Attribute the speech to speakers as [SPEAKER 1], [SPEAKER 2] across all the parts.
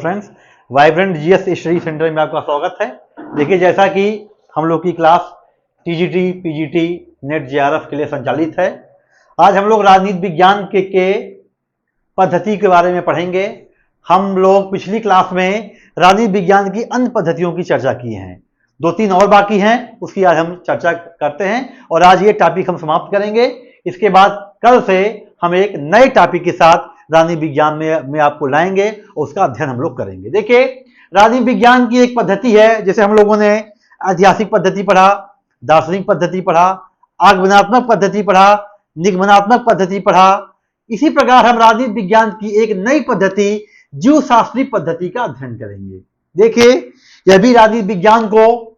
[SPEAKER 1] Friends, vibrant GS study centre में आपका स्वागत है। देखिए, जैसा कि हम लोग की class TGT, PGT, net JRF के लिए संचालित है, आज हम लोग राजनीति विज्ञान के पद्धति के बारे में पढ़ेंगे। हम लोग पिछली क्लास में राजनीति विज्ञान की अन्य पद्धतियों की चर्चा की हैं, 2-3 और बाकी हैं, उसकी आज हम चर्चा करते हैं और आज ये टॉपिक हम समाप्त करेंगे। इसके बाद कल से हम एक नए टॉपिक के साथ राजनीति विज्ञान में आपको लाएंगे और उसका अध्ययन हम लोग करेंगे। देखिए, राजनीति विज्ञान की एक पद्धति है, जैसे हम लोगों ने ऐतिहासिक पद्धति पढ़ा, दार्शनिक पद्धति पढ़ा, आगमनात्मक पद्धति पढ़ा, निगमनात्मक पद्धति पढ़ा। इसी प्रकार हम राजनीति विज्ञान की एक नई पद्धति जीवशास्त्री पद्धति का अध्ययन करेंगे। देखिए, यह भी राजनीति विज्ञान को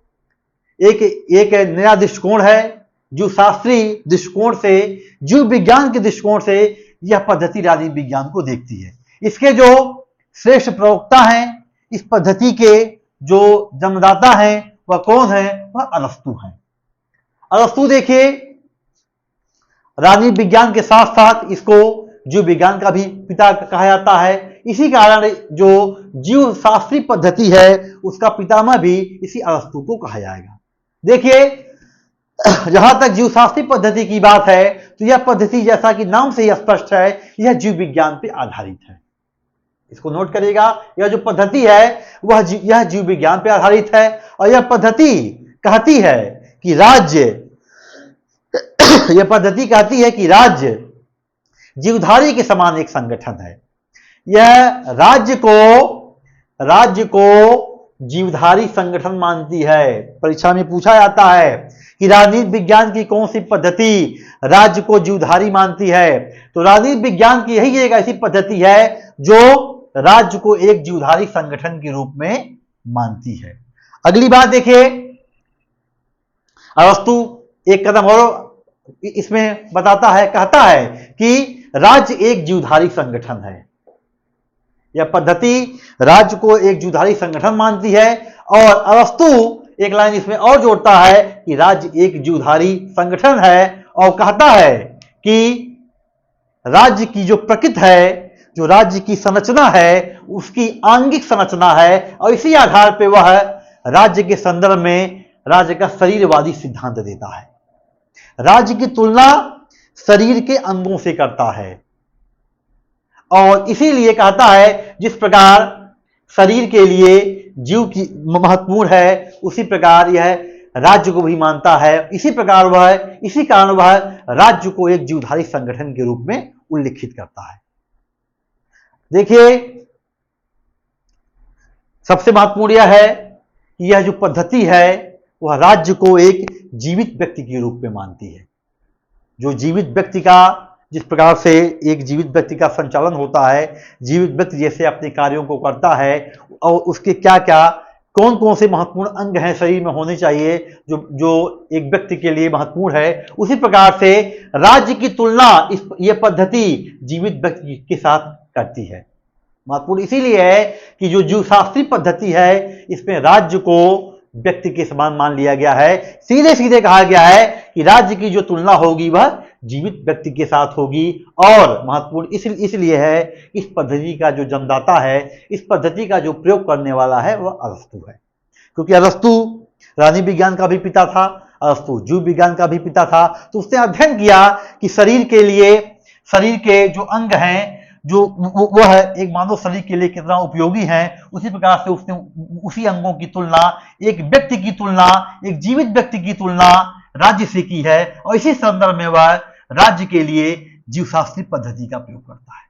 [SPEAKER 1] एक नया दृष्टिकोण है। जीवशास्त्री दृष्टिकोण से, जीव विज्ञान के दृष्टिकोण से यह पद्धति राजनीति विज्ञान को देखती है। इसके जो श्रेष्ठ प्रवक्ता हैं, इस पद्धति के जो जन्मदाता हैं, वह कौन है? वह अरस्तु हैं। अरस्तु देखिए, राजनीति विज्ञान के साथ साथ इसको जीव विज्ञान का भी पिता कहा जाता है। इसी कारण जो जीव शास्त्री पद्धति है, उसका पितामह भी इसी अरस्तु को कहा जाएगा। देखिए, जहां तक जीवशास्त्री पद्धति की बात है, तो यह पद्धति जैसा कि नाम से ही स्पष्ट है, यह जीव विज्ञान पर आधारित है। इसको नोट करिएगा, यह जो पद्धति है यह जीव विज्ञान पर आधारित है और यह पद्धति कहती है कि राज्य जीवधारी के समान एक संगठन है। यह राज्य को जीवधारी संगठन मानती है। परीक्षा में पूछा जाता है कि राजनीति विज्ञान की कौन सी पद्धति राज्य को जीवधारी मानती है, तो राजनीति विज्ञान की यही एक ऐसी पद्धति है जो राज्य को एक जीवधारी संगठन के रूप में मानती है। अगली बात देखिए, अरस्तु एक कदम और इसमें बताता है, कहता है कि राज्य एक जीवधारी संगठन है। यह पद्धति राज्य को एक जीवधारी संगठन मानती है और अरस्तु एक लाइन इसमें और जोड़ता है कि राज्य एक जीवधारी संगठन है और कहता है कि राज्य की जो प्रकृति है, जो राज्य की संरचना है, उसकी आंगिक संरचना है और इसी आधार पर वह राज्य के संदर्भ में राज्य का शरीरवादी सिद्धांत देता है। राज्य की तुलना शरीर के अंगों से करता है और इसीलिए कहता है जिस प्रकार शरीर के लिए जीव की महत्वपूर्ण है, उसी प्रकार यह राज्य को भी मानता है। इसी कारण वह राज्य को एक जीवधारी संगठन के रूप में उल्लिखित करता है। देखिए, सबसे महत्वपूर्ण यह है कि यह जो पद्धति है वह राज्य को एक जीवित व्यक्ति के रूप में मानती है। जो जीवित व्यक्ति का, जिस प्रकार से एक जीवित व्यक्ति का संचालन होता है, जीवित व्यक्ति जैसे अपने कार्यों को करता है और उसके क्या क्या कौन कौन से महत्वपूर्ण अंग हैं शरीर में होने चाहिए जो एक व्यक्ति के लिए महत्वपूर्ण है, उसी प्रकार से राज्य की तुलना यह पद्धति जीवित व्यक्ति के साथ करती है। महत्वपूर्ण इसीलिए है कि जो जीवशास्त्री पद्धति है, इसमें राज्य को व्यक्ति के समान मान लिया गया है। सीधे सीधे कहा गया है कि राज्य की जो तुलना होगी वह जीवित व्यक्ति के साथ होगी और महत्वपूर्ण इसलिए है, इस पद्धति का जो जन्मदाता है, इस पद्धति का जो प्रयोग करने वाला है वह अरस्तु है। क्योंकि अरस्तु राजनीति विज्ञान का भी पिता था, अरस्तु जीव विज्ञान का भी पिता था, तो उसने अध्ययन किया कि शरीर के जो अंग हैं, जो वह एक मानव शरीर के लिए कितना उपयोगी है। उसी प्रकार से उसने उसी अंगों की तुलना, एक व्यक्ति की तुलना, एक जीवित व्यक्ति की तुलना राज्य से की है और इसी संदर्भ में वह राज्य के लिए जीवशास्त्री पद्धति का प्रयोग करता है।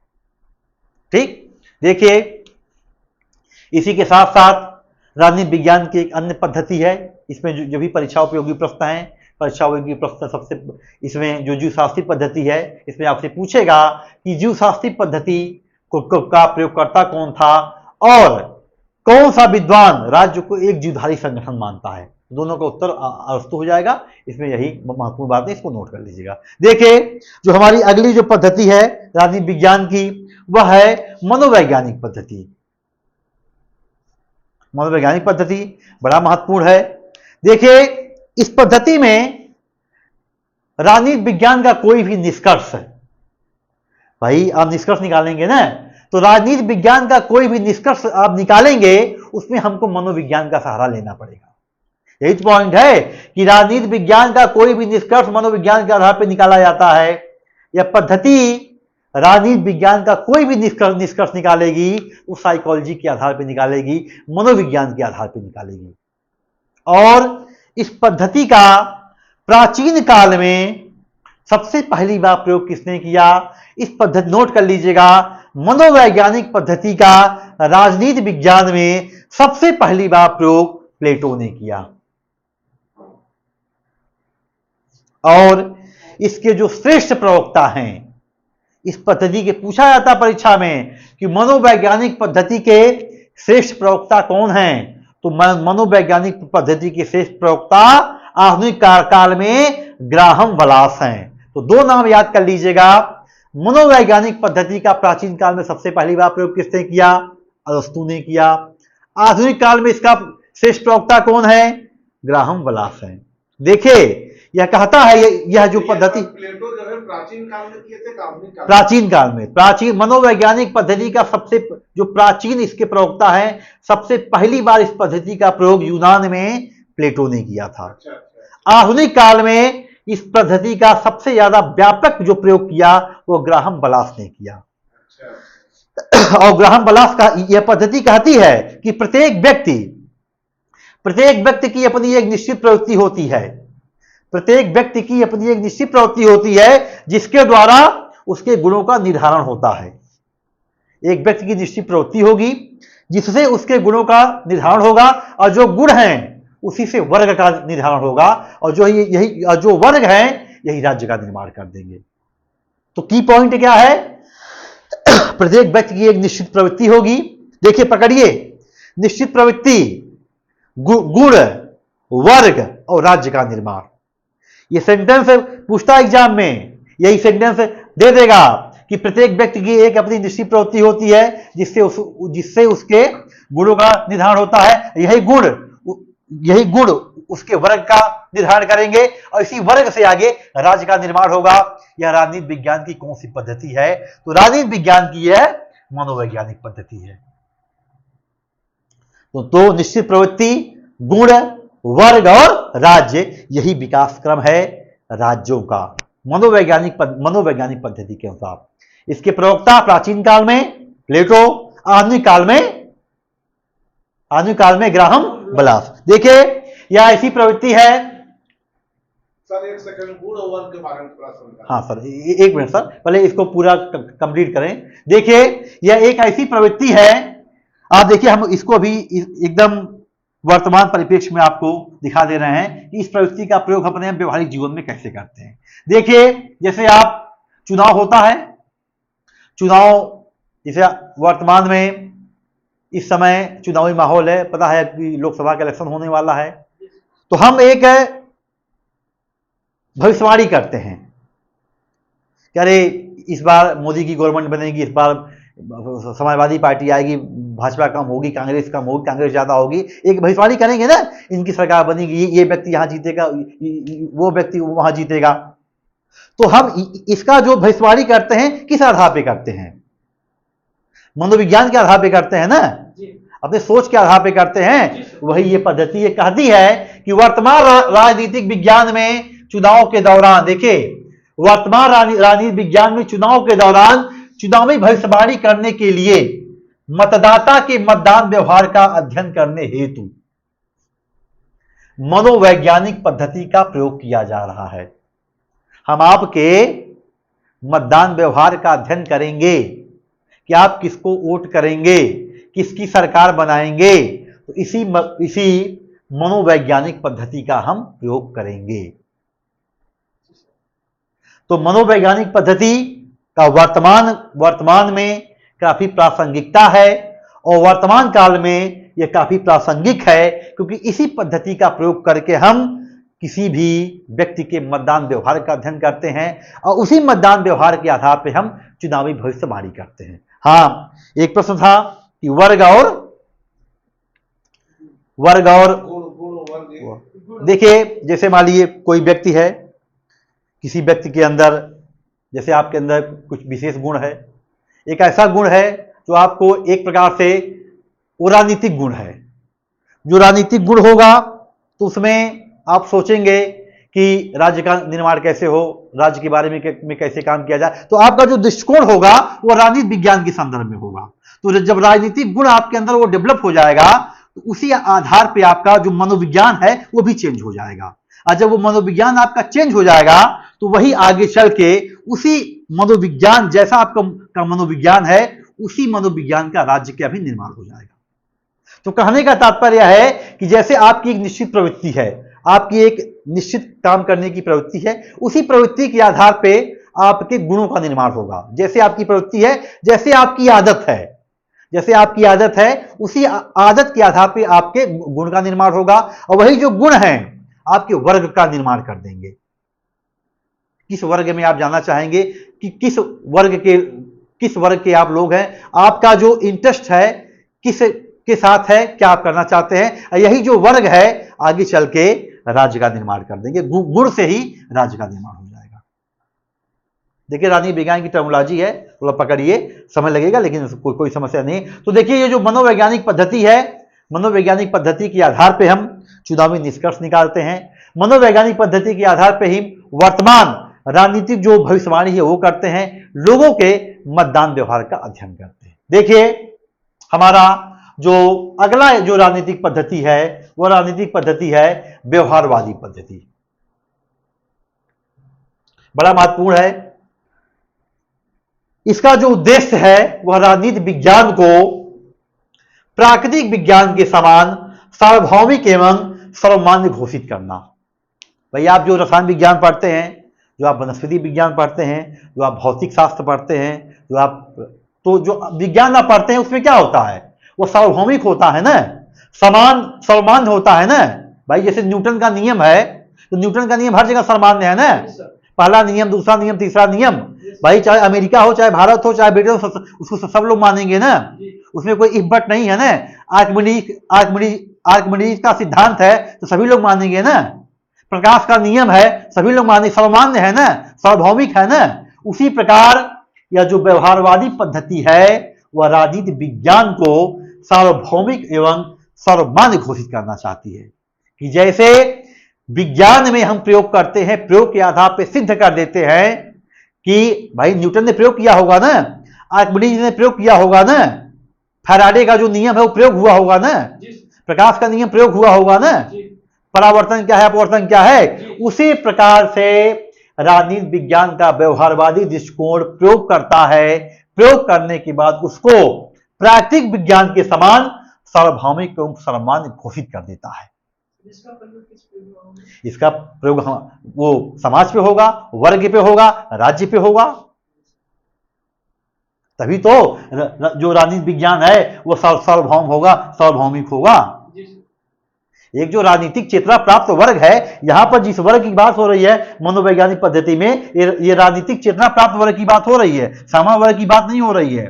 [SPEAKER 1] ठीक, देखिए, इसी के साथ साथ राजनीति विज्ञान की एक अन्य पद्धति है। इसमें जो भी परीक्षा उपयोगी प्रश्न हैं, परीक्षा उपयोगी प्रश्न सबसे इसमें जो जीवशास्त्री पद्धति है, इसमें आपसे पूछेगा कि जीवशास्त्री पद्धति का प्रयोगकर्ता कौन था और कौन सा विद्वान राज्य को एक जीवधारी संगठन मानता है। दोनों का उत्तर अरस्तु हो जाएगा। इसमें यही महत्वपूर्ण बात है, इसको नोट कर लीजिएगा। देखिए, जो हमारी अगली जो पद्धति है राजनीति विज्ञान की, वह है मनोवैज्ञानिक पद्धति। मनोवैज्ञानिक पद्धति बड़ा महत्वपूर्ण है। देखिए, इस पद्धति में राजनीति विज्ञान का कोई भी निष्कर्ष, भाई आप निष्कर्ष निकालेंगे ना, तो राजनीति विज्ञान का कोई भी निष्कर्ष आप निकालेंगे उसमें हमको मनोविज्ञान का सहारा लेना पड़ेगा। यही तो पॉइंट है कि राजनीति विज्ञान का कोई भी निष्कर्ष मनोविज्ञान के आधार पर निकाला जाता है। यह पद्धति राजनीति विज्ञान का कोई भी निष्कर्ष निकालेगी वो साइकोलॉजी के आधार पर निकालेगी, मनोविज्ञान के आधार पर निकालेगी। और इस पद्धति का प्राचीन काल में सबसे पहली बार प्रयोग किसने किया? इस पद्धति नोट कर लीजिएगा, मनोवैज्ञानिक पद्धति का राजनीति विज्ञान में सबसे पहली बार प्रयोग प्लेटो ने किया। और इसके जो श्रेष्ठ प्रवक्ता हैं, इस पद्धति के पूछा जाता परीक्षा में कि मनोवैज्ञानिक पद्धति के श्रेष्ठ प्रवक्ता कौन हैं, तो मनोवैज्ञानिक पद्धति के श्रेष्ठ प्रवक्ता आधुनिक काल में ग्राहम बलास हैं। तो दो नाम याद कर लीजिएगा। मनोवैज्ञानिक पद्धति का प्राचीन काल में सबसे पहली बार प्रयोग किसने किया? अरस्तु ने किया। आधुनिक काल में इसका श्रेष्ठ प्रवक्ता कौन है? ग्राहम बलास है। देखिए यह कहता है यह जो पद्धति
[SPEAKER 2] प्लेटो जो है प्राचीन काल में किए थे,
[SPEAKER 1] प्राचीन काल में प्राचीन मनोवैज्ञानिक पद्धति का सबसे जो प्राचीन इसके प्रवक्ता है, सबसे पहली बार इस पद्धति का प्रयोग यूनान में प्लेटो ने किया था। आधुनिक काल में इस पद्धति का सबसे ज्यादा व्यापक जो प्रयोग किया वो ग्राहम बलास ने किया। और ग्राहम बलास का यह पद्धति कहती है कि प्रत्येक व्यक्ति की अपनी एक निश्चित प्रवृत्ति होती है, प्रत्येक व्यक्ति की अपनी एक निश्चित प्रवृत्ति होती है जिसके द्वारा उसके गुणों का निर्धारण होता है। एक व्यक्ति की निश्चित प्रवृत्ति होगी जिससे उसके गुणों का निर्धारण होगा, और जो गुण हैं उसी से वर्ग का निर्धारण होगा, और जो वर्ग हैं यही राज्य का निर्माण कर देंगे। तो की पॉइंट क्या है? प्रत्येक व्यक्ति की एक निश्चित प्रवृत्ति होगी। देखिए पकड़िए, निश्चित प्रवृत्ति, गुण, वर्ग और राज्य का निर्माण। ये सेंटेंस पूछता एग्जाम में, यही सेंटेंस दे देगा कि प्रत्येक व्यक्ति की एक अपनी निश्चित प्रवृत्ति होती है जिससे उसके गुणों का निर्धारण होता है। यही गुण उसके वर्ग का निर्धारण करेंगे, और इसी वर्ग से आगे राज्य का निर्माण होगा। यह राजनीति विज्ञान की कौन सी पद्धति है? तो राजनीति विज्ञान की यह मनोवैज्ञानिक पद्धति है। तो निश्चित प्रवृत्ति, गुण, वर्ग और राज्य, यही विकास क्रम है राज्यों का मनोवैज्ञानिक पद्धति के अनुसार। इसके प्रवक्ता प्राचीन काल में प्लेटो, आधुनिक काल में ग्राहम बलास। देखिए यह ऐसी प्रवृत्ति है।
[SPEAKER 2] सर एक सेकंड, गुण और वर्ग के बारे में थोड़ा समझा।
[SPEAKER 1] हाँ सर, एक मिनट सर, पहले इसको पूरा कंप्लीट करें। देखिए यह एक ऐसी प्रवृत्ति है, आप देखिए हम इसको भी एकदम वर्तमान परिप्रेक्ष्य में आपको दिखा दे रहे हैं कि इस प्रवृत्ति का प्रयोग अपने व्यवहारिक जीवन में कैसे करते हैं। देखिए जैसे आप चुनाव होता है, चुनाव जैसे वर्तमान में इस समय चुनावी माहौल है, पता है कि लोकसभा का इलेक्शन होने वाला है, तो हम एक भविष्यवाणी करते हैं कि अरे इस बार मोदी की गवर्नमेंट बनेगी, इस बार समाजवादी पार्टी आएगी, भाजपा कम होगी, कांग्रेस कम होगी, कांग्रेस ज्यादा होगी। एक भविष्यवाणी करेंगे ना, इनकी सरकार बनेगी, ये व्यक्ति यहां जीतेगा, वो व्यक्ति वहां जीतेगा। तो हम इसका जो भविष्यवाणी करते हैं किस आधार पे करते हैं? मनोविज्ञान के आधार पे करते हैं ना, अपने सोच के आधार पे करते हैं। वही ये पद्धति ये कहती है कि वर्तमान राजनीतिक विज्ञान में चुनाव के दौरान, देखिए वर्तमान राजनीतिक विज्ञान में चुनाव के दौरान चुनावी भविष्यवाणी करने के लिए मतदाता के मतदान व्यवहार का अध्ययन करने हेतु मनोवैज्ञानिक पद्धति का प्रयोग किया जा रहा है। हम आपके मतदान व्यवहार का अध्ययन करेंगे कि आप किसको वोट करेंगे, किसकी सरकार बनाएंगे, तो इसी मनोवैज्ञानिक पद्धति का हम प्रयोग करेंगे। तो मनोवैज्ञानिक पद्धति का वर्तमान में काफी प्रासंगिकता है, और वर्तमान काल में यह काफी प्रासंगिक है, क्योंकि इसी पद्धति का प्रयोग करके हम किसी भी व्यक्ति के मतदान व्यवहार का अध्ययन करते हैं, और उसी मतदान व्यवहार के आधार पर हम चुनावी भविष्यवाणी करते हैं। हाँ, एक प्रश्न था कि वर्ग और देखिए जैसे मान लीजिए कोई व्यक्ति है, किसी व्यक्ति के अंदर, जैसे आपके अंदर कुछ विशेष गुण है, एक ऐसा गुण है जो आपको एक प्रकार से वो राजनीतिक गुण है। जो राजनीतिक गुण होगा तो उसमें आप सोचेंगे कि राज्य का निर्माण कैसे हो, राज्य के बारे में कैसे काम किया जाए, तो आपका जो दृष्टिकोण होगा वो राजनीति विज्ञान के संदर्भ में होगा। तो जब राजनीतिक गुण आपके अंदर वो डेवलप हो जाएगा तो उसी आधार पे आपका जो मनोविज्ञान है वो भी चेंज हो जाएगा। और जब वो मनोविज्ञान आपका चेंज हो जाएगा तो वही आगे चल के उसी मनोविज्ञान जैसा आपका मनोविज्ञान है उसी मनोविज्ञान का राज्य का भी निर्माण हो जाएगा। तो कहने का तात्पर्य है कि जैसे आपकी एक निश्चित प्रवृत्ति है, आपकी एक निश्चित काम करने की प्रवृत्ति है, उसी प्रवृत्ति के आधार पे आपके गुणों का निर्माण होगा। जैसे आपकी प्रवृत्ति है, जैसे आपकी आदत है, जैसे आपकी आदत है उसी आदत के आधार पे आपके गुण का निर्माण होगा और वही जो गुण हैं आपके वर्ग का निर्माण कर देंगे। किस वर्ग में आप जानना चाहेंगे कि किस वर्ग के आप लोग हैं, आपका जो इंटरेस्ट है किस के साथ है, क्या आप करना चाहते हैं, यही जो वर्ग है आगे चल के राज्य का निर्माण कर देंगे। गुण से ही राज्य का निर्माण हो जाएगा। देखिए राजनीति विज्ञान की टर्मोलॉजी है, थोड़ा पकड़िए, समय लगेगा लेकिन कोई समस्या नहीं। तो देखिए ये जो मनोवैज्ञानिक पद्धति है, मनोवैज्ञानिक पद्धति के आधार पर हम चुनावी निष्कर्ष निकालते हैं। मनोवैज्ञानिक पद्धति के आधार पर ही वर्तमान राजनीतिक जो भविष्यवाणी है वो करते हैं, लोगों के मतदान व्यवहार का अध्ययन करते हैं। देखिए हमारा जो अगला जो राजनीतिक पद्धति है वह राजनीतिक पद्धति है व्यवहारवादी पद्धति। बड़ा महत्वपूर्ण है। इसका जो उद्देश्य है वह राजनीति विज्ञान को प्राकृतिक विज्ञान के समान सार्वभौमिक एवं सर्वमान्य घोषित करना। भाई आप जो रसायन विज्ञान पढ़ते हैं, जो आप वनस्पति विज्ञान पढ़ते हैं, जो आप भौतिक शास्त्र पढ़ते हैं, जो विज्ञान आप पढ़ते हैं उसमें क्या होता है, वो सार्वभौमिक होता है ना, सर्वमान्य होता है ना। भाई जैसे न्यूटन का नियम है तो न्यूटन का नियम हर जगह सर्वमान्य है ना, पहला नियम, दूसरा नियम, तीसरा नियम। भाई चाहे अमेरिका हो, चाहे भारत हो, चाहे ब्रिटेन हो, उसको सब लोग मानेंगे ना, उसमें कोई इफ बट नहीं है ना। आर्किमिडीज का सिद्धांत है तो सभी लोग मानेंगे ना। प्रकाश का नियम है, सभी लोग मानेंगे, सर्वमान्य है ना, सार्वभौमिक है ना। उसी प्रकार यह जो व्यवहारवादी पद्धति है वह राजनीति विज्ञान को सार्वभौमिक एवं सर्वमान्य घोषित करना चाहती है कि जैसे विज्ञान में हम प्रयोग करते हैं, प्रयोग के आधार पर सिद्ध कर देते हैं कि भाई न्यूटन ने प्रयोग किया होगा ना, आर्किमिडीज ने प्रयोग किया होगा ना, फैराडे का जो नियम है वो प्रयोग हुआ होगा ना, प्रकाश का नियम प्रयोग हुआ होगा ना, परावर्तन क्या है, अपवर्तन क्या है। उसी प्रकार से राजनीति विज्ञान का व्यवहारवादी दृष्टिकोण प्रयोग करता है, प्रयोग करने के बाद उसको प्राकृतिक विज्ञान के समान सार्वभौमिक एवं सर्वमान्य घोषित कर देता है। इसका प्रयोग वो समाज पे होगा, वर्ग पे होगा, राज्य पे होगा। तभी तो जो राजनीति विज्ञान है वो सार्वभौम होगा, सार्वभौमिक होगा। एक जो राजनीतिक चेतना प्राप्त वर्ग है, यहां पर जिस वर्ग की बात हो रही है मनोवैज्ञानिक पद्धति में, ये राजनीतिक चेतना प्राप्त वर्ग की बात हो रही है, सामान्य वर्ग की बात नहीं हो रही है।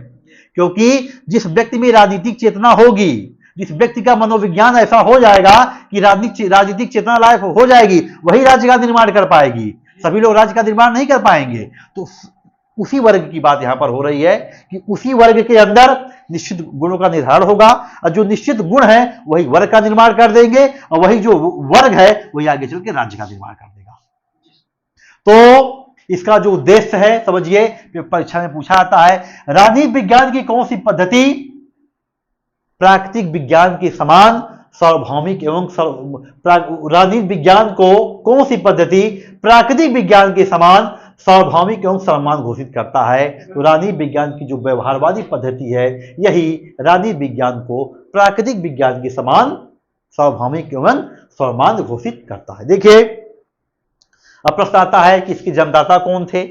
[SPEAKER 1] क्योंकि जिस व्यक्ति में राजनीतिक चेतना होगी, जिस व्यक्ति का मनोविज्ञान ऐसा हो जाएगा कि राजनीतिक चेतना लायक हो जाएगी, वही राज्य का निर्माण कर पाएगी। सभी लोग राज्य का निर्माण नहीं कर पाएंगे। तो उसी वर्ग की बात यहां पर हो रही है कि उसी वर्ग के अंदर निश्चित गुणों का निर्धारण होगा और जो निश्चित गुण है वही वर्ग का निर्माण कर देंगे और वही जो वर्ग है वही आगे चल के राज्य का निर्माण कर देगा। तो इसका जो उद्देश्य है समझिए, परीक्षा में पूछा जाता है राजनीति विज्ञान की कौन सी पद्धति प्राकृतिक विज्ञान के समान सार्वभौमिक एवं राजनीति विज्ञान को कौन सी पद्धति प्राकृतिक विज्ञान के समान सार्वभौमिक एवं सर्वमान्य घोषित करता है। तो राजनीति विज्ञान की जो व्यवहारवादी पद्धति है यही राजनीति विज्ञान को प्राकृतिक विज्ञान के समान सार्वभौमिक एवं सर्वमान्य घोषित करता है। देखिए अब प्रश्न आता है कि इसके जन्मदाता कौन थे,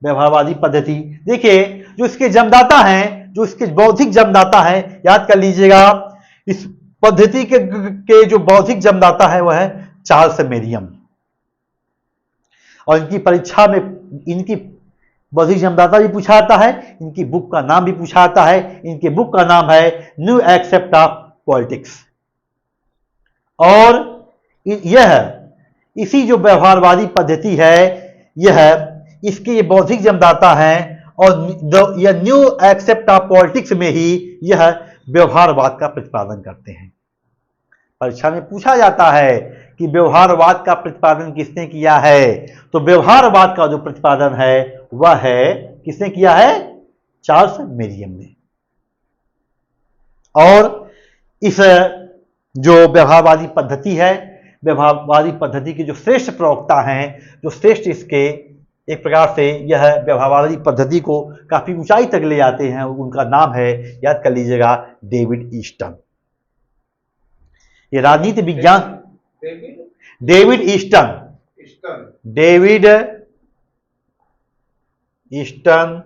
[SPEAKER 1] व्यवहारवादी पद्धति। देखिए जो इसके जन्मदाता हैं, जो इसके बौद्धिक जन्मदाता हैं, याद कर लीजिएगा इस पद्धति के जो बौद्धिक जन्मदाता है वह है चार्ल्स मेरियम। और इनकी परीक्षा में इनकी बौद्धिक जन्मदाता भी पूछा जाता है, इनकी बुक का नाम भी पूछा जाता है। इनके बुक का नाम है न्यू एक्सेप्ट ऑफ पॉलिटिक्स। और यह इसी जो व्यवहारवादी पद्धति है, यह इसके बौद्धिक जन्मदाता हैं और यह न्यू एक्सेप्ट ऑफ पॉलिटिक्स में ही यह व्यवहारवाद का प्रतिपादन करते हैं। परीक्षा में पूछा जाता है कि व्यवहारवाद का प्रतिपादन किसने किया है, तो व्यवहारवाद का जो प्रतिपादन है वह है किसने किया है, चार्ल्स मेरियम ने। और इस जो व्यवहारवादी पद्धति है, व्यवहारवादी पद्धति के जो श्रेष्ठ प्रवक्ता हैं, जो श्रेष्ठ इसके एक प्रकार से यह व्यवहारवादी पद्धति को काफी ऊंचाई तक ले जाते हैं, उनका नाम है, याद कर लीजिएगा, डेविड ईस्टन। ये राजनीति विज्ञान, डेविड ईस्टन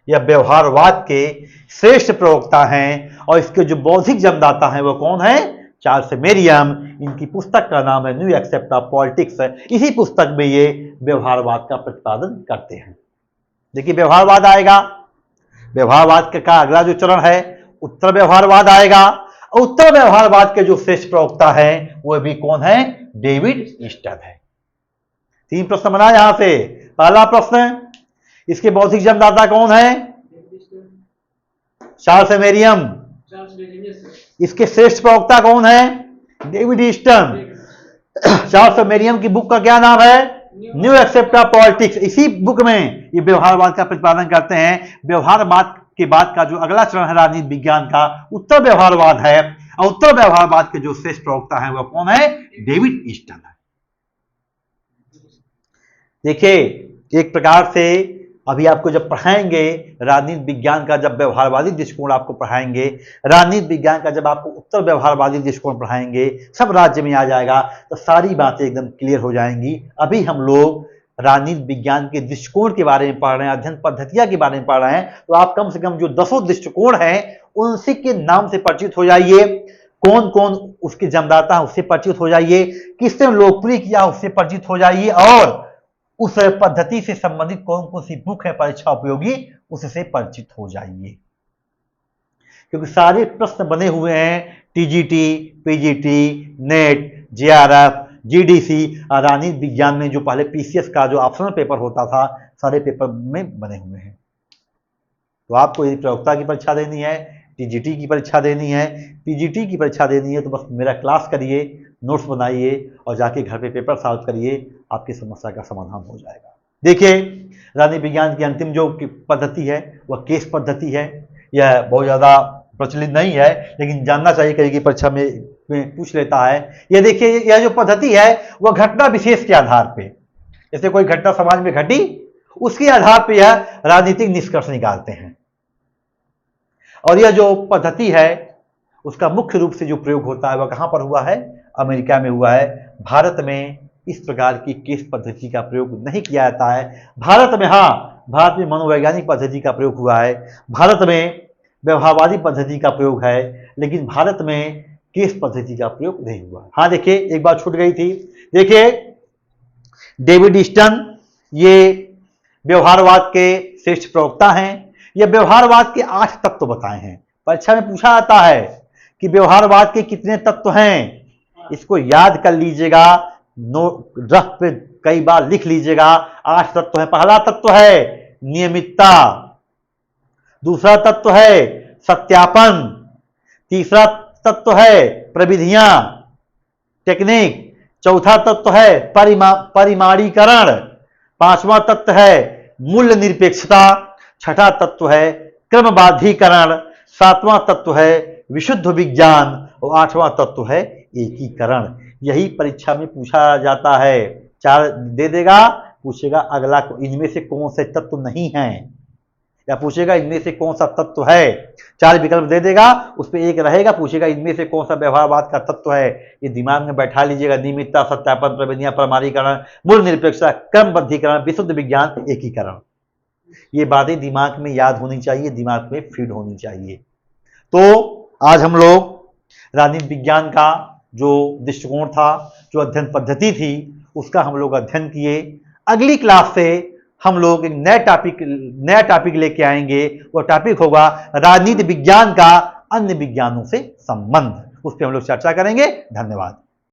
[SPEAKER 1] यह व्यवहारवाद के श्रेष्ठ प्रवक्ता हैं। और इसके जो बौद्धिक जन्मदाता हैं वो कौन है, चार्ल्स मेरियम। इनकी पुस्तक का नाम है न्यू एक्सेप्ट ऑफ पॉलिटिक्स। इसी पुस्तक में ये व्यवहारवाद का प्रतिपादन करते हैं। देखिए व्यवहारवाद आएगा, व्यवहारवाद का अगला जो चरण है उत्तर व्यवहारवाद आएगा। उत्तर व्यवहारवाद के जो श्रेष्ठ प्रवक्ता हैं वो भी कौन है, डेविड ईस्टन है। 3 प्रश्न बना यहां से। पहला प्रश्न, इसके बौद्धिक जन्मदाता कौन है, चार्ल्स मेरियम। इसके श्रेष्ठ प्रवक्ता कौन है, डेविड ईस्टन। चार्ल्स मेरियम की बुक का क्या नाम है, न्यू एक्सेप्ट ऑफ पॉलिटिक्स। इसी बुक में ये व्यवहारवाद का प्रतिपादन करते हैं। व्यवहारवाद के बाद का जो अगला चरण है राजनीति विज्ञान का, उत्तर व्यवहारवाद है। और उत्तर व्यवहारवाद के जो श्रेष्ठ प्रवक्ता है वह कौन है, डेविड ईस्टन है। देखिए एक प्रकार से अभी आपको जब पढ़ाएंगे राजनीति विज्ञान का, जब व्यवहारवादी दृष्टिकोण आपको पढ़ाएंगे, राजनीति विज्ञान का जब आपको उत्तर व्यवहारवादी दृष्टिकोण पढ़ाएंगे, सब राज्य में आ जाएगा, तो सारी बातें एकदम क्लियर हो जाएंगी। अभी हम लोग राजनीति विज्ञान के दृष्टिकोण के बारे में पढ़ रहे हैं, अध्ययन पद्धतियां के बारे में पढ़ रहे हैं। तो आप कम से कम जो 10 दृष्टिकोण हैं उनसे के नाम से परिचित हो जाइए, कौन कौन उसके जन्मदाता है उससे परिचित हो जाइए, किसने लोकप्रिय किया उससे परिचित हो जाइए, और उस पद्धति से संबंधित कौन कौन सी बुक है परीक्षा उपयोगी उससे परिचित हो जाइए। क्योंकि सारे प्रश्न बने हुए हैं TGT, PGT, net, JRF, GDC, राजनीति विज्ञान में जो पहले पीसीएस का जो ऑप्शनल पेपर होता था, सारे पेपर में बने हुए हैं। तो आपको यदि प्रवक्ता की परीक्षा देनी है, टीजीटी की परीक्षा देनी है, पीजीटी की परीक्षा देनी है, तो बस मेरा क्लास करिए, नोट्स बनाइए और जाके घर पे पेपर सॉल्व करिए, आपकी समस्या का समाधान हो जाएगा। देखिए राजनीति विज्ञान की अंतिम जो पद्धति है वह केस पद्धति है। यह बहुत ज़्यादा प्रचलित नहीं है, लेकिन जानना चाहिए, कहीं की परीक्षा में पूछ लेता है। यह देखिए यह जो पद्धति है वह घटना विशेष के आधार पे, जैसे कोई घटना समाज में घटी उसके आधार पे यह राजनीतिक निष्कर्ष निकालते हैं। और यह जो पद्धति है उसका मुख्य रूप से जो प्रयोग होता है वह कहां पर हुआ है, अमेरिका में हुआ है। भारत में इस प्रकार की केस पद्धति का प्रयोग नहीं किया जाता है। भारत में भारत में मनोवैज्ञानिक पद्धति का प्रयोग हुआ है, भारत में व्यवहारवादी पद्धति का प्रयोग है, लेकिन भारत में केस पद्धति का प्रयोग नहीं हुआ। देखिए एक बात छूट गई थी। देखिए डेविड ईस्टन ये व्यवहारवाद के श्रेष्ठ प्रवक्ता हैं। ये व्यवहारवाद के 8 तत्व बताए हैं। परीक्षा में पूछा जाता है कि व्यवहारवाद के कितने तत्व हैं, इसको याद कर लीजिएगा, रफ पे कई बार लिख लीजिएगा। 8 तत्व है। पहला तत्व है नियमितता, दूसरा तत्व है सत्यापन, तीसरा तत्व है प्रविधियां, टेक्निक, चौथा तत्व है परिमाणीकरण, पांचवा तत्व है मूल्य निरपेक्षता, छठा तत्व है क्रमबाधीकरण, सातवां तत्व है विशुद्ध विज्ञान और आठवां तत्व है एकीकरण। यही परीक्षा में पूछा जाता है। 4 दे देगा, पूछेगा अगला इनमें से कौन से तत्व नहीं है, या पूछेगा इनमें से कौन सा तत्व है। 4 विकल्प दे देगा, उस पर एक रहेगा, पूछेगा इनमें से कौन सा व्यवहारवाद का तत्व है। ये दिमाग में बैठा लीजिएगा। नियमितता, सत्यापन, प्रविधियां, प्रमाणीकरण, मूल्य निरपेक्षता, क्रमबद्धीकरण, विशुद्ध विज्ञान, एकीकरण। ये बातें दिमाग में याद होनी चाहिए, दिमाग में फीड होनी चाहिए। तो आज हम लोग राजनीति विज्ञान का जो दृष्टिकोण था, जो अध्ययन पद्धति थी, उसका हम लोग अध्ययन किए। अगली क्लास से हम लोग एक नया टॉपिक लेके आएंगे। वो टॉपिक होगा राजनीति विज्ञान का अन्य विज्ञानों से संबंध। उस पर हम लोग चर्चा करेंगे। धन्यवाद।